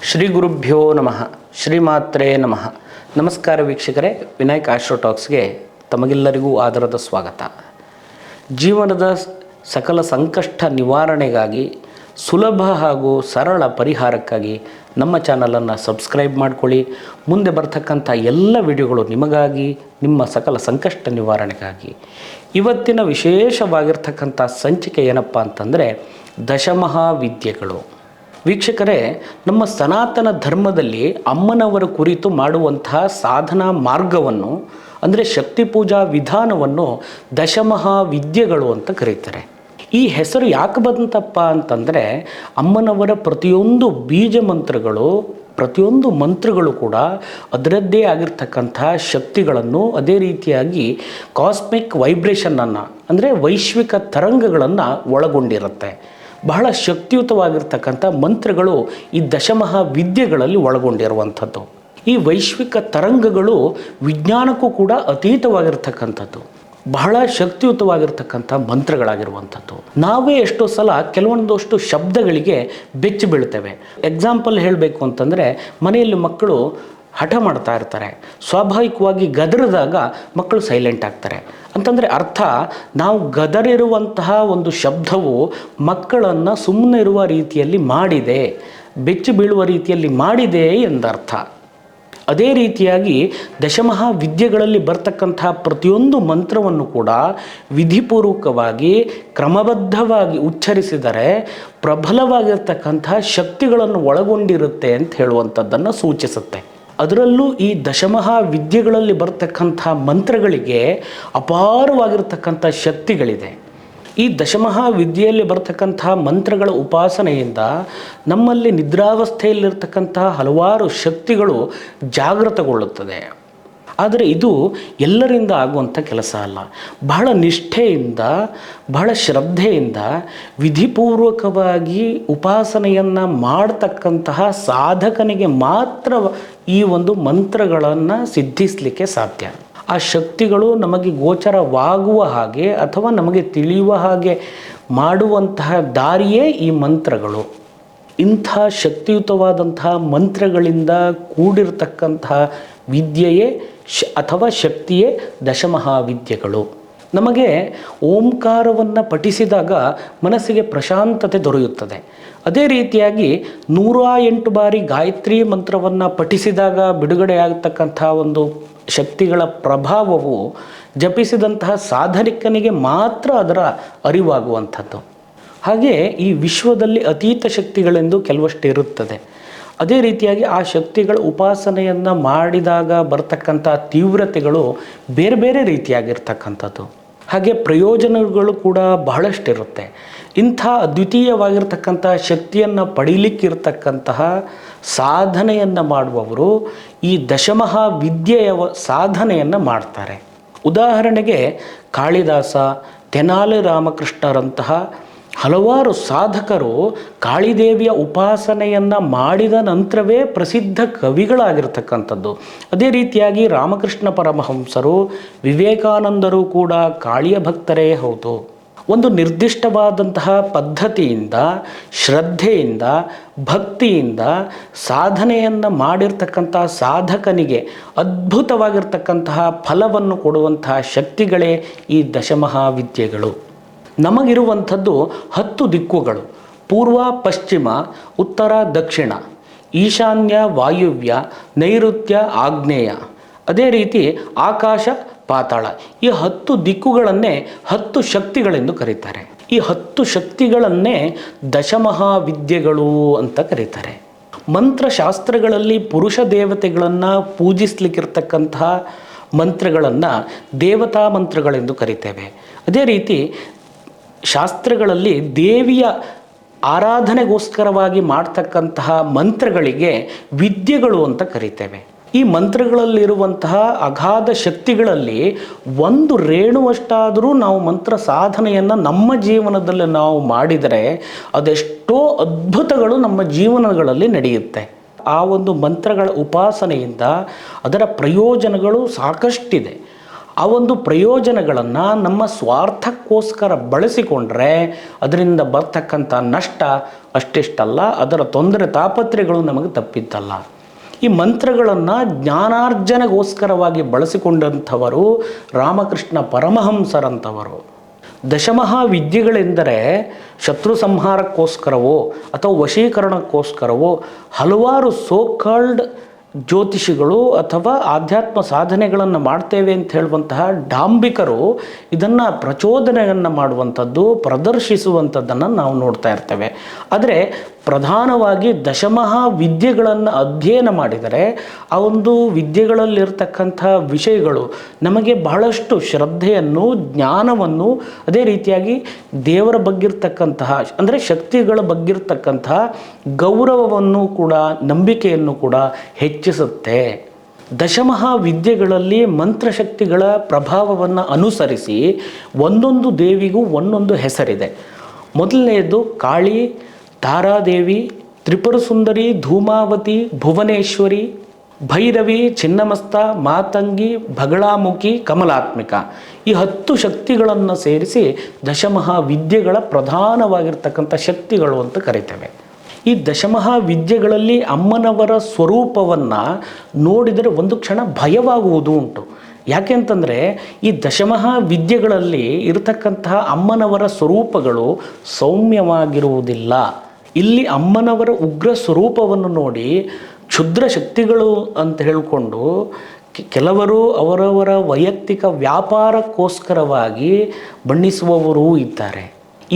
ಶ್ರೀ ಗುರುಭ್ಯೋ ನಮಃ. ಶ್ರೀಮಾತ್ರೇ ನಮಃ. ನಮಸ್ಕಾರ ವೀಕ್ಷಕರೇ, ವಿನಾಯಕ್ ಆಸ್ಟ್ರೋಟಾಕ್ಸ್ಗೆ ತಮಗೆಲ್ಲರಿಗೂ ಆದರದ ಸ್ವಾಗತ. ಜೀವನದ ಸಕಲ ಸಂಕಷ್ಟ ನಿವಾರಣೆಗಾಗಿ ಸುಲಭ ಹಾಗೂ ಸರಳ ಪರಿಹಾರಕ್ಕಾಗಿ ನಮ್ಮ ಚಾನಲನ್ನು ಸಬ್ಸ್ಕ್ರೈಬ್ ಮಾಡಿಕೊಳ್ಳಿ. ಮುಂದೆ ಬರ್ತಕ್ಕಂಥ ಎಲ್ಲ ವಿಡಿಯೋಗಳು ನಿಮಗಾಗಿ, ನಿಮ್ಮ ಸಕಲ ಸಂಕಷ್ಟ ನಿವಾರಣೆಗಾಗಿ. ಇವತ್ತಿನ ವಿಶೇಷವಾಗಿರ್ತಕ್ಕಂಥ ಸಂಚಿಕೆ ಏನಪ್ಪ ಅಂತಂದರೆ ದಶಮಹಾವಿದ್ಯೆಗಳು. ವೀಕ್ಷಕರೇ, ನಮ್ಮ ಸನಾತನ ಧರ್ಮದಲ್ಲಿ ಅಮ್ಮನವರ ಕುರಿತು ಮಾಡುವಂತಹ ಸಾಧನಾ ಮಾರ್ಗವನ್ನು ಅಂದರೆ ಶಕ್ತಿ ಪೂಜಾ ವಿಧಾನವನ್ನು ದಶಮಹಾವಿದ್ಯೆಗಳು ಅಂತ ಕರೀತಾರೆ. ಈ ಹೆಸರು ಯಾಕೆ ಬಂತಪ್ಪ ಅಂತಂದರೆ ಅಮ್ಮನವರ ಪ್ರತಿಯೊಂದು ಬೀಜ ಮಂತ್ರಗಳು, ಪ್ರತಿಯೊಂದು ಮಂತ್ರಗಳು ಕೂಡ ಅದರದ್ದೇ ಆಗಿರ್ತಕ್ಕಂಥ ಶಕ್ತಿಗಳನ್ನು, ಅದೇ ರೀತಿಯಾಗಿ ಕಾಸ್ಮಿಕ್ ವೈಬ್ರೇಷನನ್ನು ಅಂದರೆ ವೈಶ್ವಿಕ ತರಂಗಗಳನ್ನು ಒಳಗೊಂಡಿರುತ್ತೆ. ಬಹಳ ಶಕ್ತಿಯುತವಾಗಿರ್ತಕ್ಕಂಥ ಮಂತ್ರಗಳು ಈ ದಶಮಹಾವಿದ್ಯೆಗಳಲ್ಲಿ ಒಳಗೊಂಡಿರುವಂಥದ್ದು. ಈ ವೈಶ್ವಿಕ ತರಂಗಗಳು ವಿಜ್ಞಾನಕ್ಕೂ ಕೂಡ ಅತೀತವಾಗಿರ್ತಕ್ಕಂಥದ್ದು, ಬಹಳ ಶಕ್ತಿಯುತವಾಗಿರ್ತಕ್ಕಂಥ ಮಂತ್ರಗಳಾಗಿರುವಂಥದ್ದು. ನಾವೇ ಎಷ್ಟೋ ಸಲ ಕೆಲವೊಂದಷ್ಟು ಶಬ್ದಗಳಿಗೆ ಬೆಚ್ಚಿ ಬೀಳ್ತೇವೆ. ಎಕ್ಸಾಂಪಲ್ ಹೇಳಬೇಕು ಅಂತಂದರೆ, ಮನೆಯಲ್ಲಿ ಮಕ್ಕಳು ಹಠ ಮಾಡ್ತಾ ಇರ್ತಾರೆ, ಸ್ವಾಭಾವಿಕವಾಗಿ ಗದರಿದಾಗ ಮಕ್ಕಳು ಸೈಲೆಂಟ್ ಆಗ್ತಾರೆ ಅಂತಂದರೆ ಅರ್ಥ, ನಾವು ಗದರಿರುವಂತಹ ಒಂದು ಶಬ್ದವು ಮಕ್ಕಳನ್ನು ಸುಮ್ಮನೆ ಇರುವ ರೀತಿಯಲ್ಲಿ ಮಾಡಿದೆ, ಬೆಚ್ಚಿ ಬೀಳುವ ರೀತಿಯಲ್ಲಿ ಮಾಡಿದೆ ಎಂದರ್ಥ. ಅದೇ ರೀತಿಯಾಗಿ ದಶಮಹಾವಿದ್ಯೆಗಳಲ್ಲಿ ಬರ್ತಕ್ಕಂತಹ ಪ್ರತಿಯೊಂದು ಮಂತ್ರವನ್ನು ಕೂಡ ವಿಧಿಪೂರ್ವಕವಾಗಿ ಕ್ರಮಬದ್ಧವಾಗಿ ಉಚ್ಚರಿಸಿದರೆ ಪ್ರಬಲವಾಗಿರ್ತಕ್ಕಂಥ ಶಕ್ತಿಗಳನ್ನು ಒಳಗೊಂಡಿರುತ್ತೆ ಅಂತ ಹೇಳುವಂಥದ್ದನ್ನು ಸೂಚಿಸುತ್ತೆ. ಅದರಲ್ಲೂ ಈ ದಶಮಹಾವಿದ್ಯೆಗಳಲ್ಲಿ ಬರ್ತಕ್ಕಂಥ ಮಂತ್ರಗಳಿಗೆ ಅಪಾರವಾಗಿರ್ತಕ್ಕಂಥ ಶಕ್ತಿಗಳಿದೆ. ಈ ದಶಮಹಾವಿದ್ಯೆಯಲ್ಲಿ ಬರ್ತಕ್ಕಂಥ ಮಂತ್ರಗಳ ಉಪಾಸನೆಯಿಂದ ನಮ್ಮಲ್ಲಿ ನಿದ್ರಾವಸ್ಥೆಯಲ್ಲಿರ್ತಕ್ಕಂಥ ಹಲವಾರು ಶಕ್ತಿಗಳು ಜಾಗೃತಗೊಳ್ಳುತ್ತದೆ. ಆದರೆ ಇದು ಎಲ್ಲರಿಂದ ಆಗುವಂಥ ಕೆಲಸ ಅಲ್ಲ. ಬಹಳ ನಿಷ್ಠೆಯಿಂದ, ಬಹಳ ಶ್ರದ್ಧೆಯಿಂದ, ವಿಧಿಪೂರ್ವಕವಾಗಿ ಉಪಾಸನೆಯನ್ನು ಮಾಡತಕ್ಕಂತಹ ಸಾಧಕನಿಗೆ ಮಾತ್ರ ಈ ಒಂದು ಮಂತ್ರಗಳನ್ನು ಸಿದ್ಧಿಸಲಿಕ್ಕೆ ಸಾಧ್ಯ. ಆ ಶಕ್ತಿಗಳು ನಮಗೆ ಗೋಚರವಾಗುವ ಹಾಗೆ ಅಥವಾ ನಮಗೆ ತಿಳಿಯುವ ಹಾಗೆ ಮಾಡುವಂತಹ ದಾರಿಯೇ ಈ ಮಂತ್ರಗಳು. ಇಂಥ ಶಕ್ತಿಯುತವಾದಂತಹ ಮಂತ್ರಗಳಿಂದ ಕೂಡಿರತಕ್ಕಂತಹ ವಿದ್ಯೆಯೇ ಅಥವಾ ಶಕ್ತಿಯೇ ದಶಮಹಾವಿದ್ಯೆಗಳು. ನಮಗೆ ಓಂಕಾರವನ್ನು ಪಠಿಸಿದಾಗ ಮನಸ್ಸಿಗೆ ಪ್ರಶಾಂತತೆ ದೊರೆಯುತ್ತದೆ. ಅದೇ ರೀತಿಯಾಗಿ 108 ಬಾರಿ ಗಾಯತ್ರಿ ಮಂತ್ರವನ್ನು ಪಠಿಸಿದಾಗ ಬಿಡುಗಡೆಯಾಗತಕ್ಕಂಥ ಒಂದು ಶಕ್ತಿಗಳ ಪ್ರಭಾವವು ಜಪಿಸಿದಂತಹ ಸಾಧನಿಕನಿಗೆ ಮಾತ್ರ ಅದರ ಅರಿವಾಗುವಂಥದ್ದು. ಹಾಗೆ ಈ ವಿಶ್ವದಲ್ಲಿ ಅತೀತ ಶಕ್ತಿಗಳೆಂದು ಕೆಲವಷ್ಟು ಇರುತ್ತದೆ. ಅದೇ ರೀತಿಯಾಗಿ ಆ ಶಕ್ತಿಗಳ ಉಪಾಸನೆಯನ್ನು ಮಾಡಿದಾಗ ಬರ್ತಕ್ಕಂಥ ತೀವ್ರತೆಗಳು ಬೇರೆ ಬೇರೆ ರೀತಿಯಾಗಿರ್ತಕ್ಕಂಥದ್ದು. ಹಾಗೆ ಪ್ರಯೋಜನಗಳು ಕೂಡ ಬಹಳಷ್ಟಿರುತ್ತೆ. ಇಂಥ ಅದ್ವಿತೀಯವಾಗಿರ್ತಕ್ಕಂಥ ಶಕ್ತಿಯನ್ನು ಪಡೀಲಿಕ್ಕಿರ್ತಕ್ಕಂತಹ ಸಾಧನೆಯನ್ನು ಮಾಡುವವರು ಈ ದಶಮಹಾವಿದ್ಯೆಯ ಸಾಧನೆಯನ್ನು ಮಾಡ್ತಾರೆ. ಉದಾಹರಣೆಗೆ ಕಾಳಿದಾಸ, ತೆನಾಲಿ ರಾಮಕೃಷ್ಣರಂತಹ ಹಲವಾರು ಸಾಧಕರು ಕಾಳಿದೇವಿಯ ಉಪಾಸನೆಯನ್ನು ಮಾಡಿದ ನಂತರವೇ ಪ್ರಸಿದ್ಧ ಕವಿಗಳಾಗಿರ್ತಕ್ಕಂಥದ್ದು. ಅದೇ ರೀತಿಯಾಗಿ ರಾಮಕೃಷ್ಣ ಪರಮಹಂಸರು, ವಿವೇಕಾನಂದರು ಕೂಡ ಕಾಳಿಯ ಭಕ್ತರೇ ಹೌದು. ಒಂದು ನಿರ್ದಿಷ್ಟವಾದಂತಹ ಪದ್ಧತಿಯಿಂದ, ಶ್ರದ್ಧೆಯಿಂದ, ಭಕ್ತಿಯಿಂದ ಸಾಧನೆಯನ್ನು ಮಾಡಿರ್ತಕ್ಕಂಥ ಸಾಧಕನಿಗೆ ಅದ್ಭುತವಾಗಿರ್ತಕ್ಕಂತಹ ಫಲವನ್ನು ಕೊಡುವಂತಹ ಶಕ್ತಿಗಳೇ ಈ ದಶಮಹಾವಿದ್ಯೆಗಳು. ನಮಗಿರುವಂಥದ್ದು 10 ದಿಕ್ಕುಗಳು: ಪೂರ್ವ, ಪಶ್ಚಿಮ, ಉತ್ತರ, ದಕ್ಷಿಣ, ಈಶಾನ್ಯ, ವಾಯುವ್ಯ, ನೈಋತ್ಯ, ಆಗ್ನೇಯ, ಅದೇ ರೀತಿ ಆಕಾಶ, ಪಾತಾಳ. ಈ 10 ದಿಕ್ಕುಗಳನ್ನೇ 10 ಶಕ್ತಿಗಳೆಂದು ಕರೀತಾರೆ. ಈ 10 ಶಕ್ತಿಗಳನ್ನೇ ದಶಮಹಾವಿದ್ಯೆಗಳು ಅಂತ ಕರೀತಾರೆ. ಮಂತ್ರಶಾಸ್ತ್ರಗಳಲ್ಲಿ ಪುರುಷ ದೇವತೆಗಳನ್ನು ಪೂಜಿಸಲಿಕ್ಕಿರ್ತಕ್ಕಂತಹ ಮಂತ್ರಗಳನ್ನು ದೇವತಾ ಮಂತ್ರಗಳೆಂದು ಕರಿತೇವೆ. ಅದೇ ರೀತಿ ಶಾಸ್ತ್ರಗಳಲ್ಲಿ ದೇವಿಯ ಆರಾಧನೆಗೋಸ್ಕರವಾಗಿ ಮಾಡ್ತಕ್ಕಂತಹ ಮಂತ್ರಗಳಿಗೆ ವಿದ್ಯೆಗಳು ಅಂತ ಕರಿತೇವೆ. ಈ ಮಂತ್ರಗಳಲ್ಲಿರುವಂತಹ ಅಗಾಧ ಶಕ್ತಿಗಳಲ್ಲಿ ಒಂದು ರೇಣುವಷ್ಟಾದರೂ ನಾವು ಮಂತ್ರ ಸಾಧನೆಯನ್ನು ನಮ್ಮ ಜೀವನದಲ್ಲಿ ನಾವು ಮಾಡಿದರೆ ಅದೆಷ್ಟೋ ಅದ್ಭುತಗಳು ನಮ್ಮ ಜೀವನಗಳಲ್ಲಿ ನಡೆಯುತ್ತೆ. ಆ ಒಂದು ಮಂತ್ರಗಳ ಉಪಾಸನೆಯಿಂದ ಅದರ ಪ್ರಯೋಜನಗಳು ಸಾಕಷ್ಟಿದೆ. ಆ ಒಂದು ಪ್ರಯೋಜನಗಳನ್ನು ನಮ್ಮ ಸ್ವಾರ್ಥಕ್ಕೋಸ್ಕರ ಬಳಸಿಕೊಂಡ್ರೆ ಅದರಿಂದ ಬರ್ತಕ್ಕಂಥ ನಷ್ಟ ಅಷ್ಟಿಷ್ಟಲ್ಲ, ಅದರ ತೊಂದರೆ ತಾಪತ್ರೆಗಳು ನಮಗೆ ತಪ್ಪಿದ್ದಲ್ಲ. ಈ ಮಂತ್ರಗಳನ್ನು ಜ್ಞಾನಾರ್ಜನೆಗೋಸ್ಕರವಾಗಿ ಬಳಸಿಕೊಂಡಂಥವರು ರಾಮಕೃಷ್ಣ ಪರಮಹಂಸರಂಥವರು. ದಶಮಹಾವಿದ್ಯೆಗಳೆಂದರೆ ಶತ್ರು ಸಂಹಾರಕ್ಕೋಸ್ಕರವೋ ಅಥವಾ ವಶೀಕರಣಕ್ಕೋಸ್ಕರವೋ ಹಲವಾರು ಸೋಕಾಲ್ಡ್ ಜ್ಯೋತಿಷಿಗಳು ಅಥವಾ ಆಧ್ಯಾತ್ಮ ಸಾಧನೆಗಳನ್ನು ಮಾಡ್ತೇವೆ ಅಂತ ಹೇಳುವಂತಹ ಡಾಂಬಿಕರು ಇದನ್ನು ಪ್ರಚೋದನೆಯನ್ನು ಮಾಡುವಂಥದ್ದು, ಪ್ರದರ್ಶಿಸುವಂಥದ್ದನ್ನು ನಾವು ನೋಡ್ತಾ ಇರ್ತೇವೆ. ಆದರೆ ಪ್ರಧಾನವಾಗಿ ದಶಮಹಾವಿದ್ಯೆಗಳನ್ನು ಅಧ್ಯಯನ ಮಾಡಿದರೆ ಆ ಒಂದು ವಿದ್ಯೆಗಳಲ್ಲಿರ್ತಕ್ಕಂಥ ವಿಷಯಗಳು ನಮಗೆ ಬಹಳಷ್ಟು ಶ್ರದ್ಧೆಯನ್ನು, ಜ್ಞಾನವನ್ನು, ಅದೇ ರೀತಿಯಾಗಿ ದೇವರ ಬಗ್ಗಿರ್ತಕ್ಕಂತಹ ಅಂದರೆ ಶಕ್ತಿಗಳ ಬಗ್ಗಿರ್ತಕ್ಕಂತಹ ಗೌರವವನ್ನು ಕೂಡ, ನಂಬಿಕೆಯನ್ನು ಕೂಡ ಹೆಚ್ಚಿಸುತ್ತೆ. ದಶಮಹಾವಿದ್ಯೆಗಳಲ್ಲಿ ಮಂತ್ರಶಕ್ತಿಗಳ ಪ್ರಭಾವವನ್ನು ಅನುಸರಿಸಿ ಒಂದೊಂದು ದೇವಿಗೂ ಒಂದೊಂದು ಹೆಸರಿದೆ. ಮೊದಲನೆಯದು ಕಾಳಿ, ತಾರಾದೇವಿ, ತ್ರಿಪುರ ಸುಂದರಿ, ಧೂಮಾವತಿ, ಭುವನೇಶ್ವರಿ, ಭೈರವಿ, ಚಿನ್ನಮಸ್ತ, ಮಾತಂಗಿ, ಬಗಳಾಮುಖಿ, ಕಮಲಾತ್ಮಿಕ. ಈ 10 ಶಕ್ತಿಗಳನ್ನು ಸೇರಿಸಿ ದಶಮಹಾವಿದ್ಯೆಗಳ ಪ್ರಧಾನವಾಗಿರ್ತಕ್ಕಂಥ ಶಕ್ತಿಗಳು ಅಂತ ಕರಿತೇವೆ. ಈ ದಶಮಹಾವಿದ್ಯೆಗಳಲ್ಲಿ ಅಮ್ಮನವರ ಸ್ವರೂಪವನ್ನು ನೋಡಿದರೆ ಒಂದು ಕ್ಷಣ ಭಯವಾಗುವುದು ಉಂಟು. ಯಾಕೆಂತಂದರೆ ಈ ದಶಮಹಾವಿದ್ಯೆಗಳಲ್ಲಿ ಇರತಕ್ಕಂತಹ ಅಮ್ಮನವರ ಸ್ವರೂಪಗಳು ಸೌಮ್ಯವಾಗಿರುವುದಿಲ್ಲ. ಇಲ್ಲಿ ಅಮ್ಮನವರ ಉಗ್ರ ಸ್ವರೂಪವನ್ನು ನೋಡಿ ಕ್ಷುದ್ರ ಶಕ್ತಿಗಳು ಅಂತ ಹೇಳಿಕೊಂಡು ಕೆಲವರು ಅವರವರ ವೈಯಕ್ತಿಕ ವ್ಯಾಪಾರಕ್ಕೋಸ್ಕರವಾಗಿ ಬಣ್ಣಿಸುವವರೂ ಇದ್ದಾರೆ.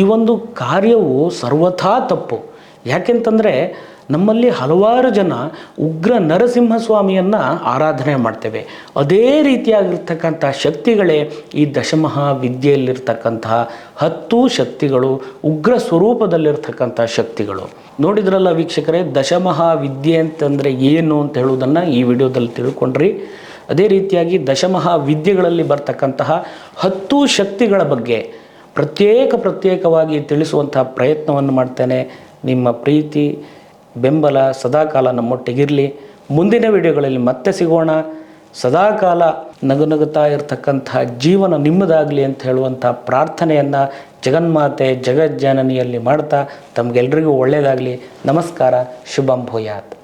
ಈ ಒಂದು ಕಾರ್ಯವು ಸರ್ವಥಾ ತಪ್ಪು. ಯಾಕೆಂತಂದರೆ ನಮ್ಮಲ್ಲಿ ಹಲವಾರು ಜನ ಉಗ್ರ ನರಸಿಂಹಸ್ವಾಮಿಯನ್ನು ಆರಾಧನೆ ಮಾಡ್ತೇವೆ. ಅದೇ ರೀತಿಯಾಗಿರ್ತಕ್ಕಂಥ ಶಕ್ತಿಗಳೇ ಈ ದಶಮಹಾವಿದ್ಯೆಯಲ್ಲಿರ್ತಕ್ಕಂತಹ 10 ಶಕ್ತಿಗಳು, ಉಗ್ರ ಸ್ವರೂಪದಲ್ಲಿರ್ತಕ್ಕಂಥ ಶಕ್ತಿಗಳು. ನೋಡಿದ್ರಲ್ಲ ವೀಕ್ಷಕರೇ, ದಶಮಹಾವಿದ್ಯೆ ಅಂತಂದರೆ ಏನು ಅಂತ ಹೇಳುವುದನ್ನು ಈ ವಿಡಿಯೋದಲ್ಲಿ ತಿಳ್ಕೊಂಡ್ರಿ. ಅದೇ ರೀತಿಯಾಗಿ ದಶಮಹಾವಿದ್ಯೆಗಳಲ್ಲಿ ಬರ್ತಕ್ಕಂತಹ 10 ಶಕ್ತಿಗಳ ಬಗ್ಗೆ ಪ್ರತ್ಯೇಕವಾಗಿ ತಿಳಿಸುವಂತಹ ಪ್ರಯತ್ನವನ್ನು ಮಾಡ್ತೇನೆ. ನಿಮ್ಮ ಪ್ರೀತಿ, ಬೆಂಬಲ ಸದಾಕಾಲ ನಮ್ಮೊಟ್ಟಿಗಿರಲಿ. ಮುಂದಿನ ವಿಡಿಯೋಗಳಲ್ಲಿ ಮತ್ತೆ ಸಿಗೋಣ. ಸದಾಕಾಲ ನಗುನಗುತ್ತಾ ಇರತಕ್ಕಂಥ ಜೀವನ ನಿಮ್ಮದಾಗಲಿ ಅಂತ ಹೇಳುವಂಥ ಪ್ರಾರ್ಥನೆಯನ್ನು ಜಗನ್ಮಾತೆ ಜಗಜ್ಜನನಿಯಲ್ಲಿ ಮಾಡ್ತಾ ತಮಗೆಲ್ಲರಿಗೂ ಒಳ್ಳೆಯದಾಗಲಿ. ನಮಸ್ಕಾರ. ಶುಭಂ ಭೂಯಾತ್.